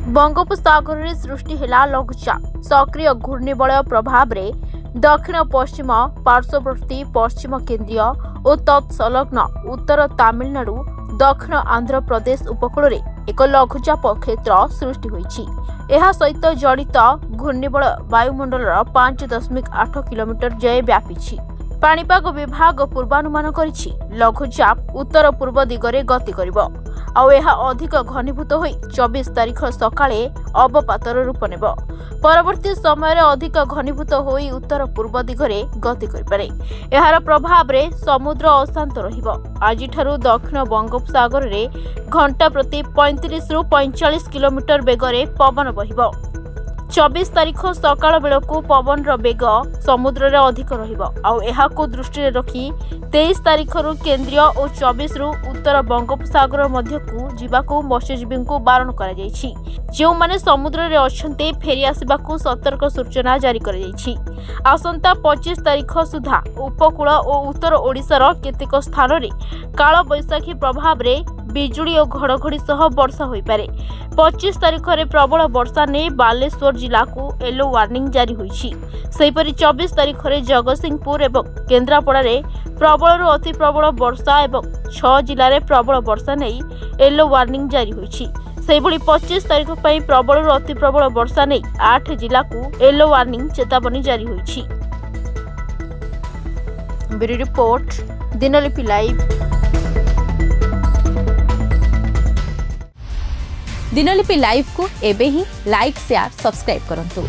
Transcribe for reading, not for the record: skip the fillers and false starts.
बंगोपसागर में सृष्टि है लघुचाप सक्रिय घूर्णिबलय प्रभाव में दक्षिण पश्चिम पार्श्ववर्ती पश्चिम केन्द्रीय और तत्सलग्न उत्तर तमिलनाडु दक्षिण आंध्र प्रदेश उपकूल में एक लघुचाप क्षेत्र सृष्टि होइछि। एहा सहित जड़ित घूर्णिबल वायुमंडल 5.8 किलोमीटर जय व्यापी। पाणीपाग विभाग पूर्वानुमान करिछि लघुचाप उत्तर पूर्व दिगरे गति करिवो आउ एहा अधिक घनीभूत होई 24 तारिख सकाळे अवपातर रूप नेबो। परवर्ती समय अधिक घनीभूत होई उत्तर पूर्व दिगरे गति करिपारे। एहार प्रभाव रे समुद्र अशांत रहिबो। आजि ठारू दक्षिण बंगोपसागर रे घंटा प्रति 35 रु 45 किलोमीटर बेगरे पवन बहिबो। 24 तारिख सकाळ बेलकु पवन बेग समुद्र रे अधिक रहिबो आउ एहाको दृष्टि रे रखी 23 तारिख रु केन्द्रीय और 24 रु उत्तर बंगोपसागर मध्यकु जीवाकु मत्स्यजीवी को बारण करा जायछि। जो माने समुद्र रे अछन्ते फेरी आसीबाकु सतर्क सूचना जारी करा जायछि। आसंता 25 तारिख सुधा उपकूल और उत्तर ओडिशार केतेक स्थान रे काल बैसाखी प्रभाव रे बिजुली और घड़घड़ी सह वर्षा होई पारे। 25 तारिख रे प्रबल वर्षा ने बालेश्वर जिला को येलो वार्निंग जारी होईछि। सेहिपरि 24 तारिख रे जगतसिंहपुर एवं केन्द्रापड़ा रे प्रबल अति प्रबल वर्षा एवं 6 जिले में प्रबल वर्षा नहीं येलो वार्निंग जारी होईछि। सेहिभଳି 25 तारिख पई प्रबल अति प्रबल वर्षा नहीं 8 जिला को येलो वार्निंग चेतावनी जारी होईछि। Bureau report Dinalipi live. Dinalipi live को एबे ही लाइक शेयर सब्सक्राइब करंतु।